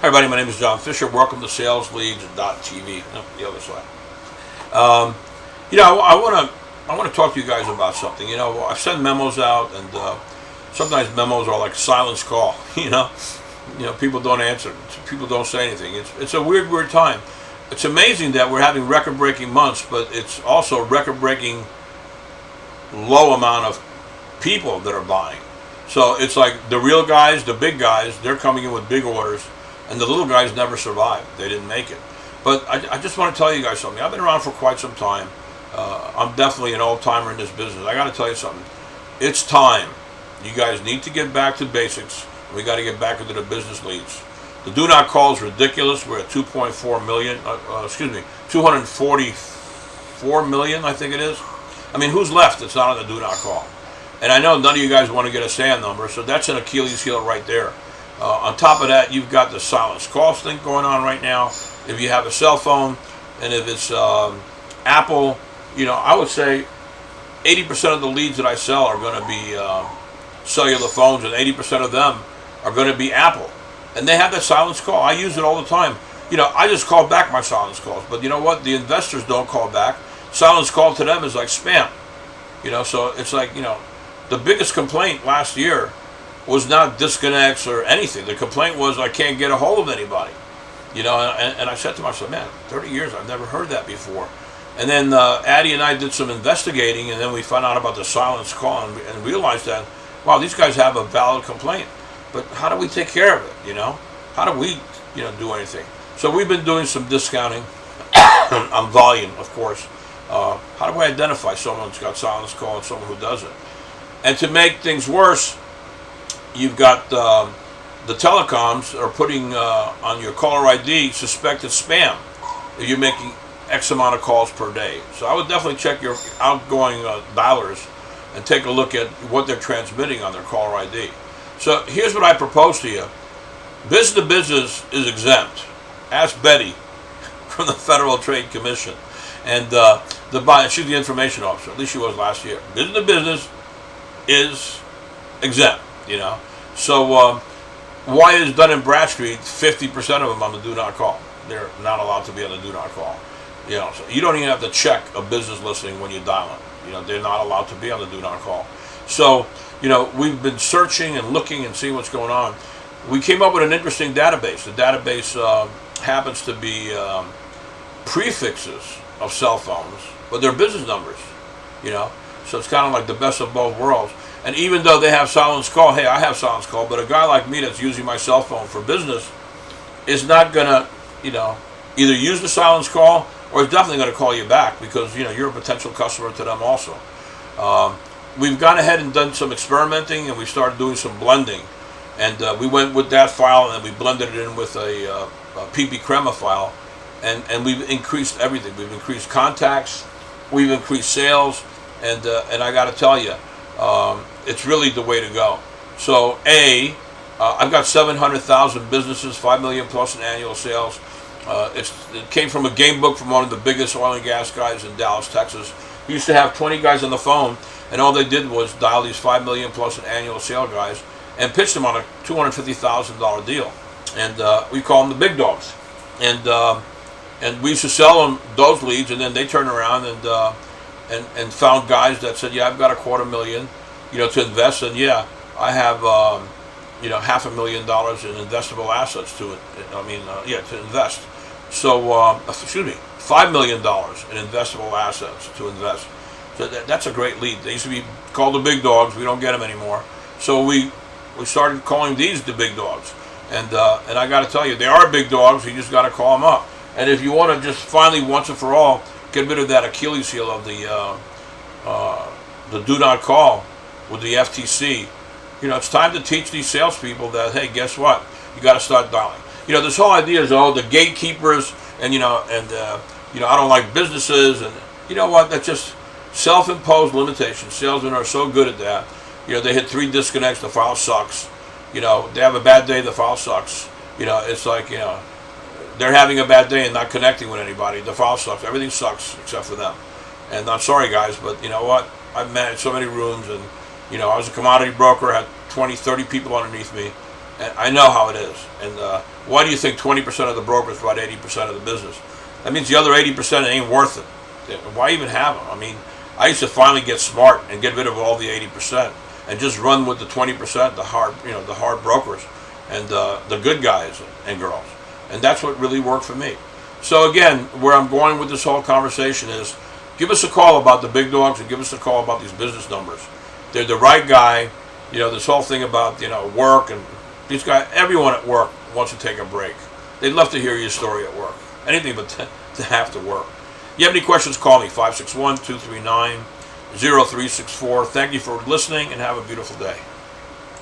everybody, my name is John Fischer. Welcome to SalesLeads.tv. No, the other side. I want to talk to you guys about something. I send memos out, and sometimes memos are like a silence call. People don't answer. People don't say anything. It's a weird time. It's amazing that we're having record-breaking months, but it's also record-breaking low amount of people that are buying. So it's like the real guys, the big guys, they're coming in with big orders, and the little guys never survived. They didn't make it. But I just want to tell you guys something. I've been around for quite some time. I'm definitely an old-timer in this business. I got to tell you something. It's time. You guys need to get back to basics. We got to get back into the business leads. The do not call is ridiculous. We're at 2.4 million. 244 million, I think it is. I mean, who's left that's not on the do not call? And I know none of you guys want to get a SAN number, so that's an Achilles heel right there. On top of that, you've got the silence calls thing going on right now. If you have a cell phone, and if it's Apple, I would say 80% of the leads that I sell are going to be cellular phones, and 80% of them are going to be Apple. And they have that silence call. I use it all the time. I just call back my silence calls. But you know what? The investors don't call back. Silence call to them is like spam. So it's like, the biggest complaint last year was not disconnects or anything. The complaint was I can't get a hold of anybody. And I said to myself, man, 30 years, I've never heard that before. And then Addie and I did some investigating, and then we found out about the silence call and realized that, wow, these guys have a valid complaint. But how do we take care of it, How do we, do anything? So we've been doing some discounting on volume, of course. How do we identify someone who's got silence call and someone who doesn't? And to make things worse, you've got the telecoms are putting on your caller ID suspected spam if you're making X amount of calls per day. So I would definitely check your outgoing dialers and take a look at what they're transmitting on their caller ID. So here's what I propose to you. Business to business is exempt. Ask Betty from the Federal Trade Commission. And she's the information officer. At least she was last year. Business to business is exempt, So why is Dun & Bradstreet 50% of them on the do not call? They're not allowed to be on the do not call. So you don't even have to check a business listing when you dial it. They're not allowed to be on the do not call. So, we've been searching and looking and seeing what's going on. We came up with an interesting database. The database happens to be prefixes of cell phones, but they're business numbers, So it's kind of like the best of both worlds. And even though they have silence call, hey, I have silence call, but a guy like me that's using my cell phone for business is not going to, either use the silence call or is definitely going to call you back because, you're a potential customer to them also. We've gone ahead and done some experimenting, and we started doing some blending. And we went with that file, and we blended it in with a PP Crema file, and we've increased everything. We've increased contacts, we've increased sales, and I got to tell you, it's really the way to go. So I've got 700,000 businesses, 5 million plus in annual sales. It came from a game book from one of the biggest oil and gas guys in Dallas, Texas. We used to have 20 guys on the phone, and all they did was dial these 5 million plus in annual sale guys and pitch them on a $250,000 deal. And we call them the big dogs. And we used to sell them those leads, and then they turned around and found guys that said, yeah, I've got $250,000, to invest, and yeah, I have $500,000 in investable assets to invest. So $5 million in investable assets to invest. So that's a great lead. They used to be called the big dogs. We don't get them anymore. So we started calling these the big dogs. And I got to tell you, they are big dogs. You just got to call them up. And if you want to just finally, once and for all, get rid of that Achilles heel of the do not call with the FTC, it's time to teach these salespeople that, hey, guess what? You got to start dialing. This whole idea is, the gatekeepers, and I don't like businesses, and you know what? That's just self-imposed limitations. Salesmen are so good at that. They hit 3 disconnects, the file sucks. They have a bad day, the file sucks. It's like, they're having a bad day and not connecting with anybody. The file sucks. Everything sucks except for them. And I'm sorry, guys, but you know what? I've managed so many rooms, and I was a commodity broker, had 20, 30 people underneath me, And I know how it is. And why do you think 20% of the brokers run 80% of the business? That means the other 80% ain't worth it. Why even have them? I mean, I used to finally get smart and get rid of all the 80% and just run with the 20%, the hard brokers, and the good guys and girls. And that's what really worked for me. So again, where I'm going with this whole conversation is, give us a call about the big dogs and give us a call about these business numbers. They're the right guy. This whole thing about, work, and these guys, everyone at work wants to take a break. They'd love to hear your story at work. Anything but to have to work. You have any questions, call me, 561-239-0364. Thank you for listening and have a beautiful day.